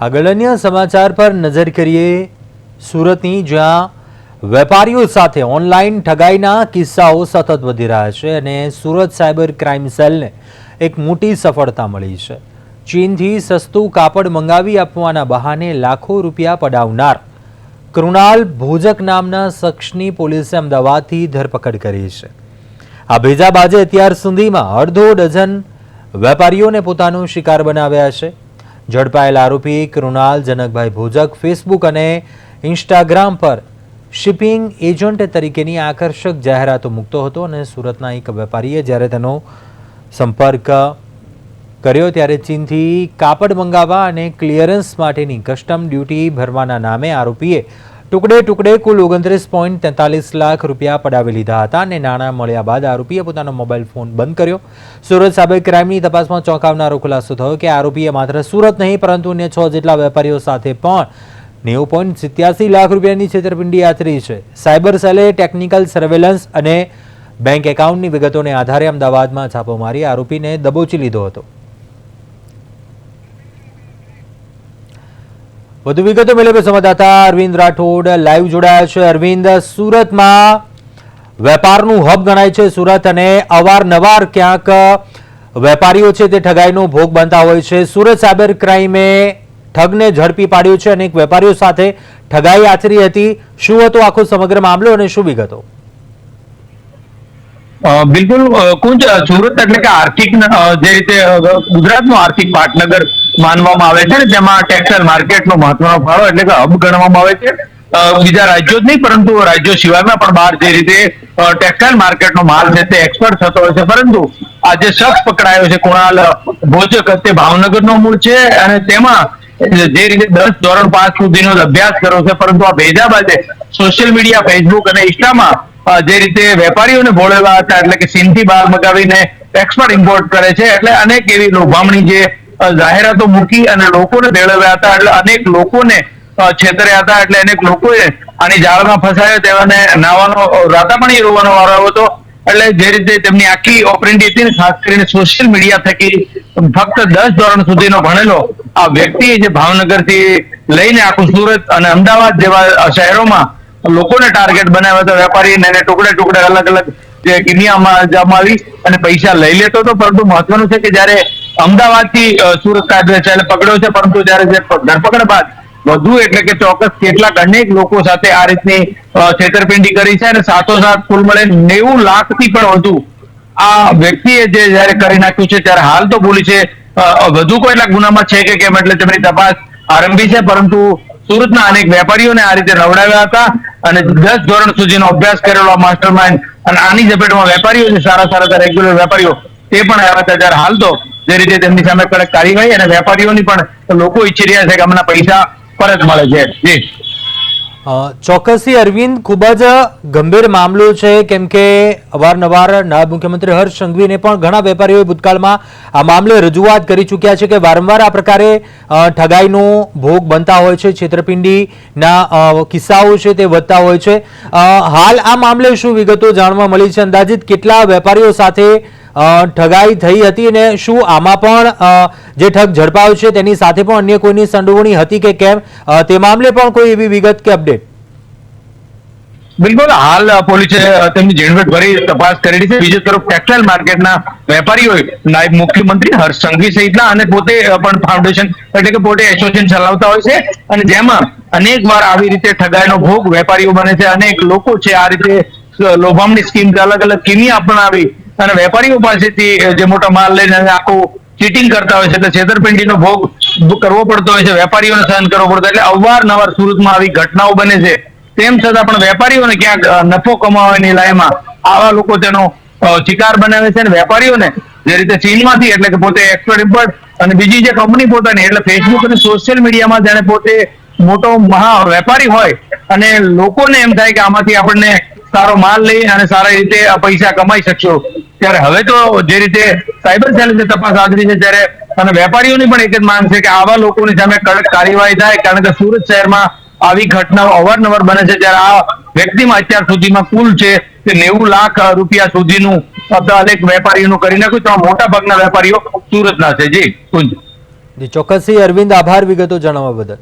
આગળના સમાચાર પર નજર કરીએ સુરતની, જ્યાં વેપારીઓ સાથે ઓનલાઈન ઠગાઈના કિસ્સાઓ સતત વધી રહ્યા છે અને સુરત સાયબર ક્રાઇમ સેલને એક મોટી સફળતા મળી છે। ચીનથી સસ્તું કાપડ મંગાવી આપવાના બહાને લાખો રૂપિયા પડાવનાર કૃણાલ ભોજક નામના શખ્સની પોલીસે અમદાવાદથી ધરપકડ કરી છે। આ ભેજાબાજે અત્યાર સુધીમાં અડધો ડઝન વેપારીઓને પોતાનો શિકાર બનાવ્યા છે। ઝડપાયેલા આરોપી કૃણાલ જનકભાઈ ભોજક ફેસબુક અને ઇન્સ્ટાગ્રામ પર શિપિંગ એજન્ટ તરીકેની આકર્ષક જાહેરાતો મૂકતો હતો અને સુરતના એક વેપારીએ જ્યારે તેનો સંપર્ક કર્યો ત્યારે ચીનથી કાપડ મંગાવવા અને ક્લિયરન્સ માટેની કસ્ટમ ડ્યુટી ભરવાના નામે આરોપીએ ટુકડે ટુકડે કુલ 29.43 લાખ રૂપિયા પડાવી લીધા હતા અને નાણાં મળ્યા બાદ આરોપીએ પોતાનો મોબાઈલ ફોન બંધ કર્યો। સુરત સાયબર ક્રાઇમની તપાસમાં ચોંકાવનારો ખુલાસો થયો કે આરોપીએ માત્ર સુરત નહીં પરંતુ અન્ય 6 જેટલા વેપારીઓ સાથે પણ 90.87 લાખ રૂપિયાની છેતરપિંડી આચરી છે। સાયબર સેલે ટેકનિકલ સર્વેલન્સ અને બેંક એકાઉન્ટની વિગતોને આધારે અમદાવાદમાં છાપો મારી આરોપીને દબોચી લીધો હતો। વધુ વિગતો મેળવે સંવાદદાતા અરવિંદ રાઠોડ લાઈવ જોડાયા છે। અરવિંદ, સુરતમાં વેપારનું હબ ગણાય છે સુરત અને અવારનવાર ક્યાંક વેપારીઓ છે તે ઠગાઈનો ભોગ બનતા હોય છે। સુરત સાયબર ક્રાઇમે ઠગને ઝડપી પાડ્યો છે અને વેપારીઓ સાથે ઠગાઈ આચરી હતી। શું હતો આખો સમગ્ર મામલો અને શું વિગતો? બિલકુલ કુંજ, સુરત એટલે કે આર્થિક જે રીતે ગુજરાતનું આર્થિક પાટનગર માનવામાં આવે છે ને, જેમાં ટેક્સટાઇલ માર્કેટનો મહત્વનો ફાળો એટલે કે હબ ગણવામાં આવે છે। બીજા રાજ્યો જ નહીં પરંતુ રાજ્યો સિવાયમાં પણ બહાર જે રીતે ટેક્સટાઇલ માર્કેટનો માલ છે તે એક્સપોર્ટ થતો હોય છે। પરંતુ આ જે શખ્સ પકડાયો છે કૃણાલ ભોજક, તે ભાવનગરનો મૂળ છે અને તેમાં જે રીતે 10 ધોરણ 5 સુધીનો અભ્યાસ કર્યો છે, પરંતુ આ ભેજાબાજે સોશિયલ મીડિયા, ફેસબુક અને ઇન્સ્ટામાં જે રીતે વેપારીઓને ભોળવ્યા હતા, એટલે કે ચીનથી બહાર મગાવીને એક્સપોર્ટ ઇમ્પોર્ટ કરે છે, એટલે અનેક એવી લોભામણી જે જાહેરાતો મૂકી અને લોકોને ભેળવ્યા હતા, એટલે અનેક લોકોને છેતર્યા હતા, એટલે અનેક લોકોએ આની જાળમાં ફસાયો, તેઓને નાવાનો રાતાપણી રોવાનો વારો આવ્યો હતો। એટલે જે રીતે તેમની આખી ઓપરેન્ડી હતી ને, ખાસ કરીને સોશિયલ મીડિયા થકી ફક્ત 10 ધોરણ સુધીનો ભણેલો આ વ્યક્તિ જે ભાવનગરથી લઈને આખું સુરત અને અમદાવાદ જેવા શહેરોમાં લોકોને ટાર્ગેટ બનાવ્યા હતા। વેપારીને ટુકડે ટુકડે અલગ અલગ જે કિમિયામાં જમાવી અને પૈસા લઈ લેતો હતો। પરંતુ મહત્વનું છે કે જ્યારે અમદાવાદથી સુરત કાયદો ચાલે પકડ્યો છે, પરંતુ જ્યારે ધરપકડ બાદ વધુ એટલે કે ચોક્કસ કેટલાક અનેક લોકો સાથે આ રીતની છેતરપિંડી કરી છે અને સાથોસાથ કુલ મળે 90 લાખથી પણ વધુ આ વ્યક્તિએ જે જયારે કરી નાખ્યું છે, ત્યારે હાલ તો પોલીસે વધુ કેટલાક ગુનામાં છે કે કેમ એટલે તેમની તપાસ આરંભી છે। પરંતુ સુરતના અનેક વેપારીઓને આ રીતે નવડાવ્યા હતા અને 10 ધોરણ સુધીનો અભ્યાસ કરેલો માસ્ટર માઇન્ડ અને આની ઝપેટમાં વેપારીઓ જે સારા રેગ્યુલર વેપારીઓ તે પણ આવ્યા હતા। ત્યારે હાલ તો જે રીતે તેમની સામે કડક કાર્યવાહી અને વેપારીઓની પણ લોકો ઈચ્છી રહ્યા છે કે અમને પૈસા પરત મળે છે। જી ચોક્કસથી અરવિંદ, ખૂબ જ ગંભીર મામલો છે, કેમ કે અવારનવાર નાયબ મુખ્યમંત્રી હર્ષ સંઘવીને પણ ઘણા વેપારીઓએ ભૂતકાળમાં આ મામલે રજૂઆત કરી ચૂક્યા છે કે વારંવાર આ પ્રકારે ઠગાઈનો ભોગ બનતા હોય છે, છેતરપિંડીના કિસ્સાઓ છે તે વધતા હોય છે। હાલ આ મામલે શું વિગતો જાણવા મળી છે? અંદાજિત કેટલા વેપારીઓ સાથે ઠગાઈ થઈ હતી અને શું આમાં પણ જે ઠગ ઝડપાયો છે તેની સાથે પણ અન્ય કોઈની સંડોવણી હતી કે કેમ, તે મામલે પણ કોઈ એવી વિગત કે અપડેટ? બિલકુલ, હાલ પોલીસે તેમની ઝીણવટભરી તપાસ કરી છે। બીજી તરફ ટેક્સટાઇલ માર્કેટના વેપારીઓએ નાયબ મુખ્યમંત્રી હર્ષ સંઘવી સહિતના અને પોતે પણ ફાઉન્ડેશન એટલે કે પોતે એસોસિએશન ચલાવતા હોય છે અને જેમાં અનેક વાર આવી રીતે ઠગાઈનો ભોગ વેપારીઓ બને છે। અનેક લોકો છે આ રીતે લોભામણી સ્કીમ અલગ અલગ કિમી અપનાવી અને વેપારીઓ પાસેથી જે મોટા માલ લઈને આખું ચીટિંગ કરતા હોય છે, એટલે છેતરપિંડીનો ભોગ કરવો પડતો હોય છે, વેપારીઓને સહન કરવો પડતો, એટલે અવારનવાર સુરતમાં આવી ઘટનાઓ બને છે। તેમ છતાં પણ વેપારીઓને ક્યાંક નફો કમાવાની લાઈનમાં આવા લોકો તેનો શિકાર બનાવે છે અને વેપારીઓને જે રીતે ચીનમાંથી એટલે કે પોતે એક્સપોર્ટ ઇમ્પોર્ટ અને બીજી જે કંપની પોતાની એટલે ફેસબુક અને સોશિયલ મીડિયામાં જાણે પોતે મોટો મહા વેપારી હોય અને લોકોને એમ થાય કે આમાંથી આપણને સારો માલ લઈ અને સારી રીતે પૈસા કમાઈ શકશો। ત્યારે હવે તો જે રીતે સાયબર સેલે તપાસ આદરી છે, ત્યારે અને વેપારીઓની પણ એક જ માંગ છે કે આવા લોકોની સામે કડક કાર્યવાહી થાય, કારણ કે સુરત શહેરમાં આવી ઘટનાઓ અવારનવાર બને છે। ત્યારે આ વ્યક્તિમાં અત્યાર સુધીમાં કુલ છે કે 90 લાખ રૂપિયા સુધીનું અનેક વેપારીઓનું કરી નાખ્યું, તો મોટા ભાગના વેપારીઓ સુરતના છે। જી કુંજ। જી ચોક્કસથી અરવિંદ, આભાર વિગતો જણાવવા બદલ.